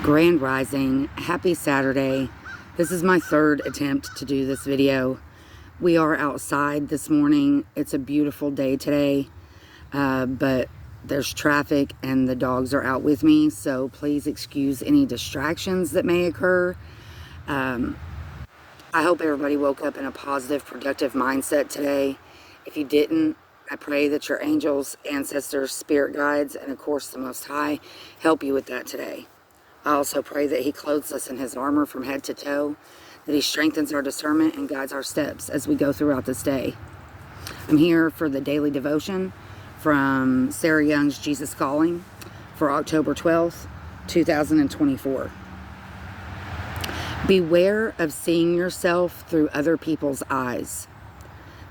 Grand Rising, happy Saturday. This is my third attempt to do this video. We are outside this morning. It's a beautiful day today, but there's traffic and the dogs are out with me, so please excuse any distractions that may occur. I hope everybody woke up in a positive, productive mindset today. If you didn't, I pray that your angels, ancestors, spirit guides, and of course the Most High help you with that today. I also pray that He clothes us in His armor from head to toe, that He strengthens our discernment and guides our steps as we go throughout this day. I'm here for the daily devotion from Sarah Young's Jesus Calling for October 12th, 2024. Beware of seeing yourself through other people's eyes.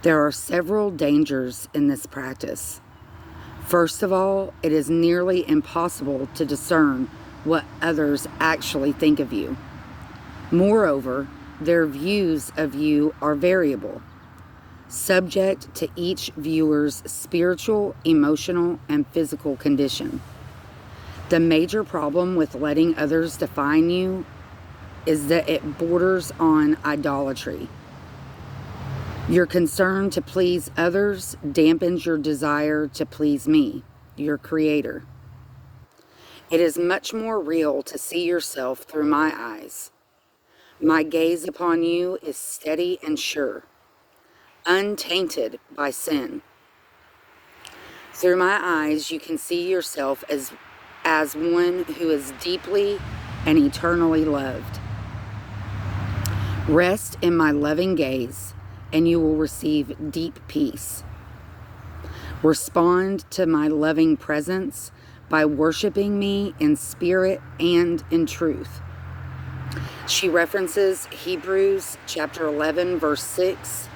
There are several dangers in this practice. First of all, it is nearly impossible to discern what others actually think of you. Moreover, their views of you are variable, subject to each viewer's spiritual, emotional, and physical condition. The major problem with letting others define you is that it borders on idolatry. Your concern to please others dampens your desire to please me, your Creator. It is much more real to see yourself through my eyes. My gaze upon you is steady and sure, untainted by sin. Through my eyes, you can see yourself as one who is deeply and eternally loved. Rest in my loving gaze, and you will receive deep peace. Respond to my loving presence by worshiping me in spirit and in truth. She references Hebrews chapter 11, verse 6,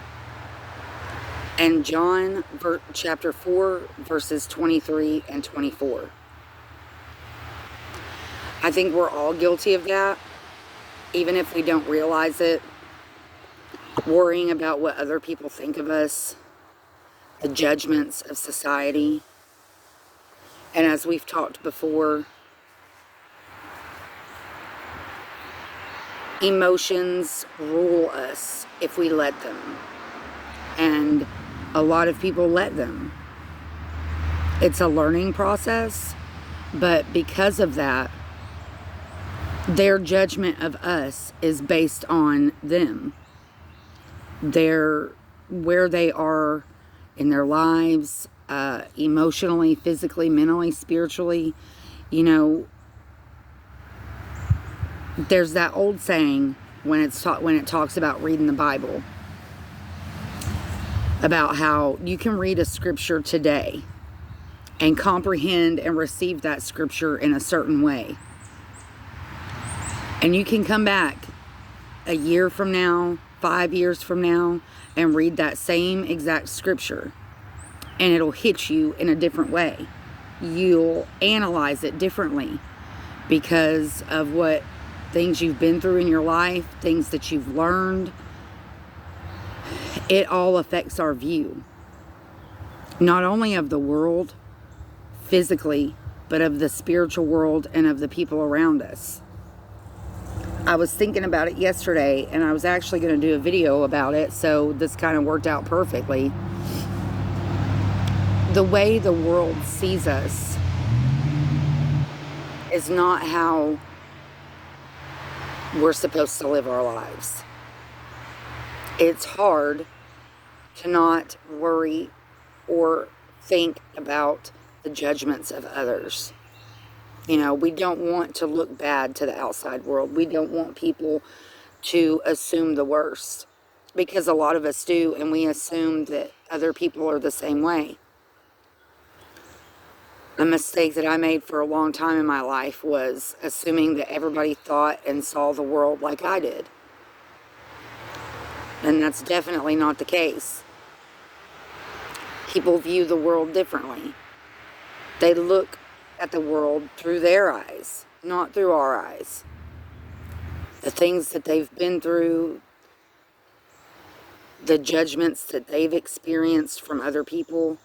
and John chapter 4, verses 23 and 24. I think we're all guilty of that, even if we don't realize it. Worrying about what other people think of us, the judgments of society. And as we've talked before, emotions rule us if we let them. And a lot of people let them. It's a learning process, but because of that, their judgment of us is based on them. Where they are in their lives, emotionally, physically, mentally, spiritually. You know, there's that old saying when it talks about reading the Bible, about how you can read a scripture today and comprehend and receive that scripture in a certain way, and you can come back a year from now, 5 years from now, and read that same exact scripture, and it'll hit you in a different way. You'll analyze it differently because of what things you've been through in your life, things that you've learned. It all affects our view, not only of the world physically, but of the spiritual world and of the people around us. I was thinking about it yesterday, and I was actually going to do a video about it, so this kind of worked out perfectly. The way the world sees us is not how we're supposed to live our lives. It's hard to not worry or think about the judgments of others. You know, we don't want to look bad to the outside world. We don't want people to assume the worst, because a lot of us do, and we assume that other people are the same way. A mistake that I made for a long time in my life was assuming that everybody thought and saw the world like I did. And that's definitely not the case. People view the world differently. They look at the world through their eyes, not through our eyes. The things that they've been through, the judgments that they've experienced from other people,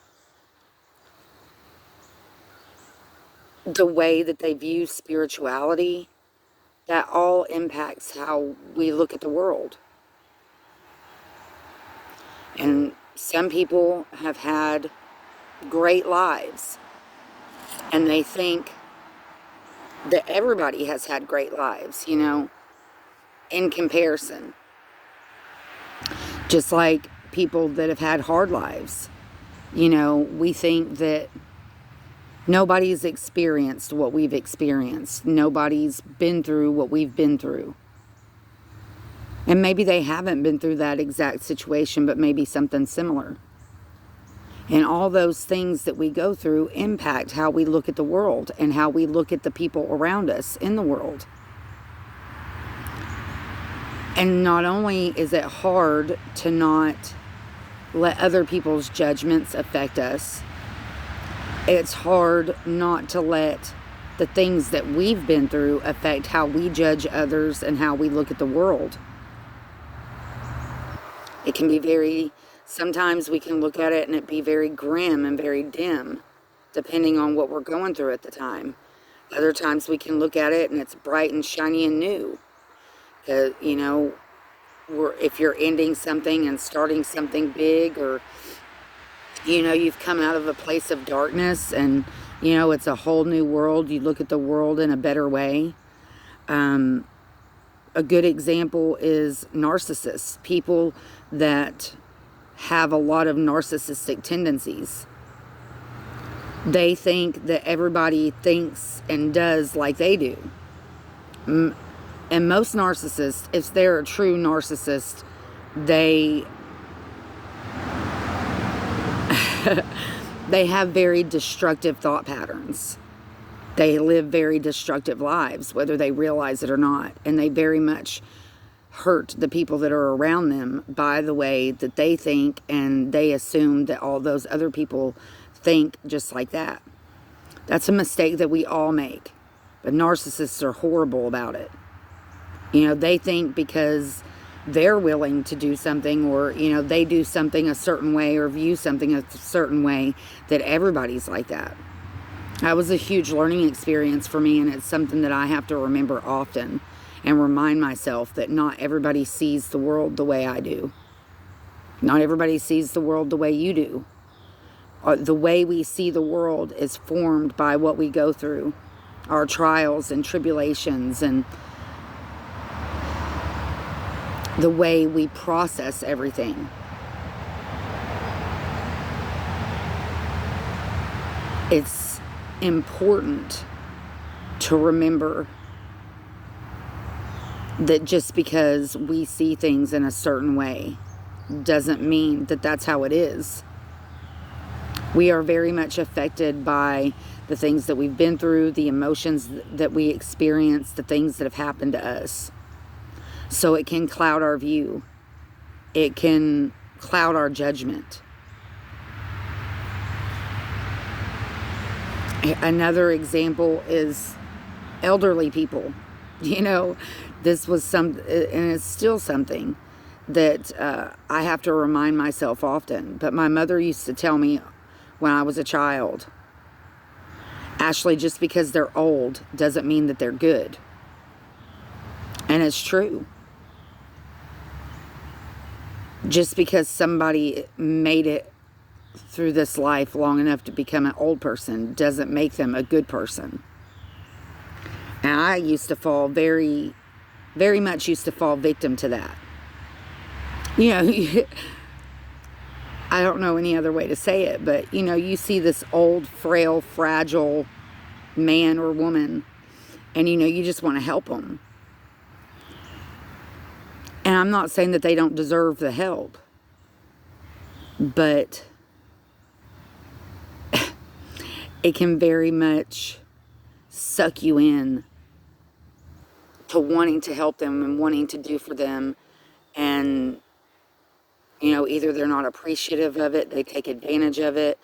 the way that they view spirituality that all impacts how we look at the world. And some people have had great lives, and they think that everybody has had great lives, you know, in comparison. Just like people that have had hard lives. You know, we think that nobody's experienced what we've experienced. Nobody's been through what we've been through. And maybe they haven't been through that exact situation, but maybe something similar. And all those things that we go through impact how we look at the world and how we look at the people around us in the world. And not only is it hard to not let other people's judgments affect us, it's hard not to let the things that we've been through affect how we judge others and how we look at the world. It can be sometimes we can look at it and it be very grim and very dim, depending on what we're going through at the time. Other times we can look at it and it's bright and shiny and new. You know, if you're ending something and starting something big, or, you know, you've come out of a place of darkness and, you know, it's a whole new world. You look at the world in a better way. A good example is narcissists, people that have a lot of narcissistic tendencies. They think that everybody thinks and does like they do. And most narcissists, if they're a true narcissist, they they have very destructive thought patterns. They live very destructive lives, whether they realize it or not. And they very much hurt the people that are around them by the way that they think, and they assume that all those other people think just like that. That's a mistake that we all make. But narcissists are horrible about it. You know, they think because they're willing to do something, or, you know, they do something a certain way or view something a certain way, that everybody's like that. That was a huge learning experience for me, and it's something that I have to remember often and remind myself that not everybody sees the world the way I do. Not everybody sees the world the way you do. The way we see the world is formed by what we go through, our trials and tribulations, and the way we process everything. It's important to remember that just because we see things in a certain way doesn't mean that that's how it is. We are very much affected by the things that we've been through, the emotions that we experience, the things that have happened to us. So it can cloud our view. It can cloud our judgment. Another example is elderly people. You know, this was and it's still something that I have to remind myself often. But my mother used to tell me when I was a child, Ashley, just because they're old doesn't mean that they're good. And it's true. Just because somebody made it through this life long enough to become an old person doesn't make them a good person. And I used to fall very much victim to that. You know, I don't know any other way to say it, but, you know, you see this old, frail, fragile man or woman, and, you know, you just want to help them. And I'm not saying that they don't deserve the help, but it can very much suck you in to wanting to help them and wanting to do for them. And, you know, either they're not appreciative of it, they take advantage of it.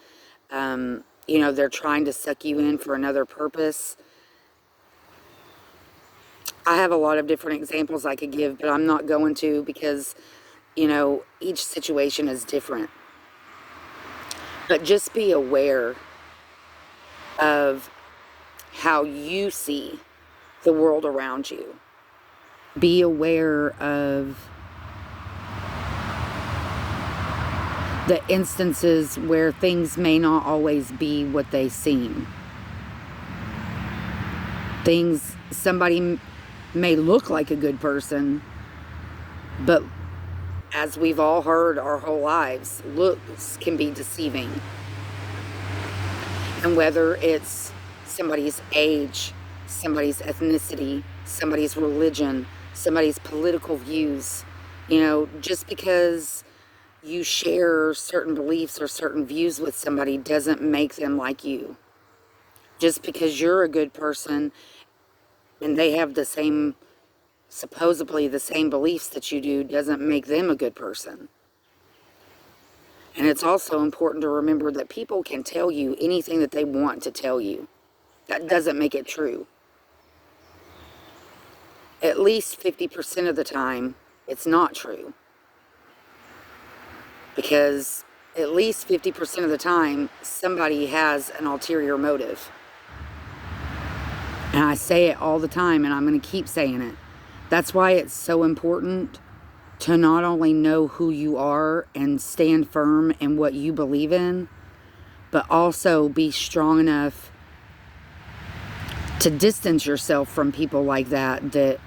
You know, they're trying to suck you in for another purpose. I have a lot of different examples I could give, but I'm not going to, because, you know, each situation is different. But just be aware of how you see the world around you. Be aware of the instances where things may not always be what they seem. Somebody may look like a good person, but as we've all heard our whole lives, looks can be deceiving. And whether it's somebody's age, somebody's ethnicity, somebody's religion, somebody's political views, just because you share certain beliefs or certain views with somebody doesn't make them like you. Just because you're a good person and they have supposedly the same beliefs that you do, doesn't make them a good person. And it's also important to remember that people can tell you anything that they want to tell you. That doesn't make it true. At least 50% of the time, it's not true. Because at least 50% of the time, somebody has an ulterior motive. And I say it all the time, and I'm going to keep saying it. That's why it's so important to not only know who you are and stand firm in what you believe in, but also be strong enough to distance yourself from people like that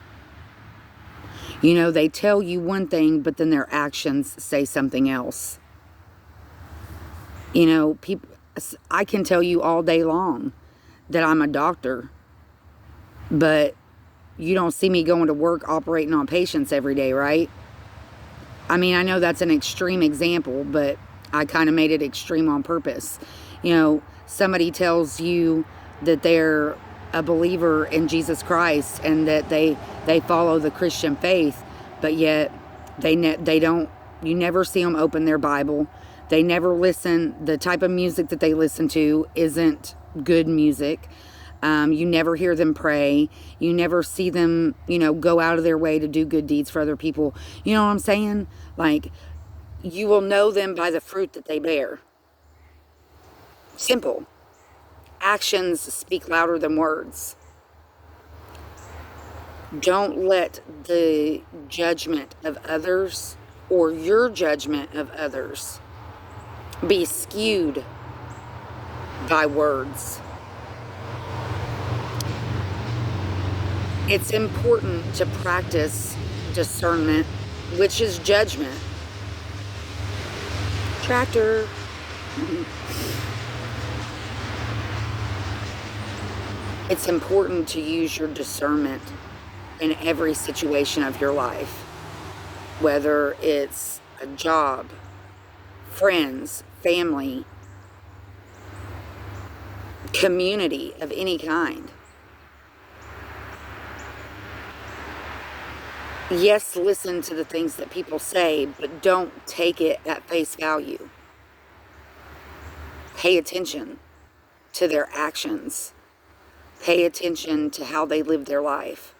they tell you one thing, but then their actions say something else. People, I can tell you all day long that I'm a doctor, but you don't see me going to work operating on patients every day, right? I mean, I know that's an extreme example, but I kind of made it extreme on purpose. Somebody tells you that they're a believer in Jesus Christ and that they follow the Christian faith, but yet you never see them open their Bible. They never listen. The type of music that they listen to isn't good music. You never hear them pray. You never see them, go out of their way to do good deeds for other people. You know what I'm saying? Like, you will know them by the fruit that they bear. Simple. Actions speak louder than words. Don't let the judgment of others or your judgment of others be skewed by words. It's important to practice discernment, which is judgment. Tractor. It's important to use your discernment in every situation of your life, whether it's a job, friends, family, community of any kind. Yes, listen to the things that people say, but don't take it at face value. Pay attention to their actions. Pay attention to how they live their life.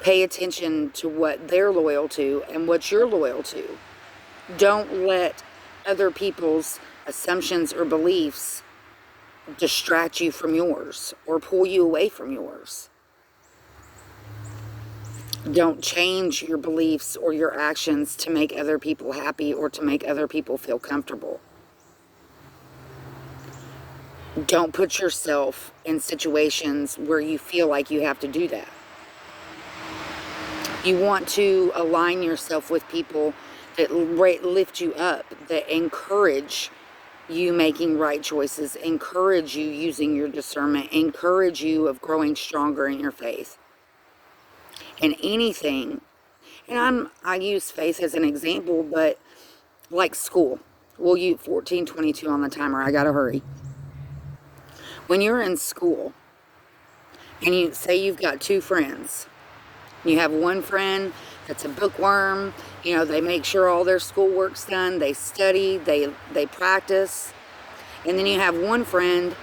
Pay attention to what they're loyal to and what you're loyal to. Don't let other people's assumptions or beliefs distract you from yours or pull you away from yours. Don't change your beliefs or your actions to make other people happy or to make other people feel comfortable. Don't put yourself in situations where you feel like you have to do that. You want to align yourself with people that lift you up, that encourage you making right choices, encourage you using your discernment, encourage you of growing stronger in your faith. And anything, and I use faith as an example, but like school. We'll use 14:22 on the timer. I gotta hurry. When you're in school and you say you've got two friends, you have one friend that's a bookworm, they make sure all their schoolwork's done, they study, they practice, and then you have one friend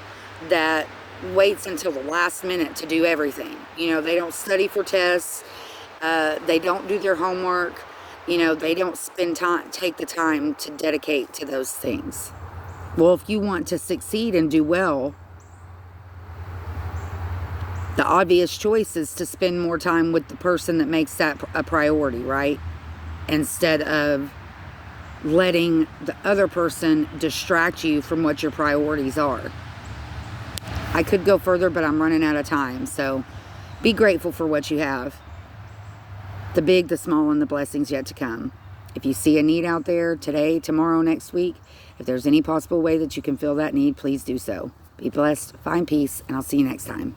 that waits until the last minute to do everything. They don't study for tests, they don't do their homework, they don't take the time to dedicate to those things. Well, if you want to succeed and do well, The obvious choice is to spend more time with the person that makes that a priority, right? Instead of letting the other person distract you from what your priorities are. I could go further, but I'm running out of time. So be grateful for what you have. The big, the small, and the blessings yet to come. If you see a need out there today, tomorrow, next week, if there's any possible way that you can fill that need, please do so. Be blessed, find peace, and I'll see you next time.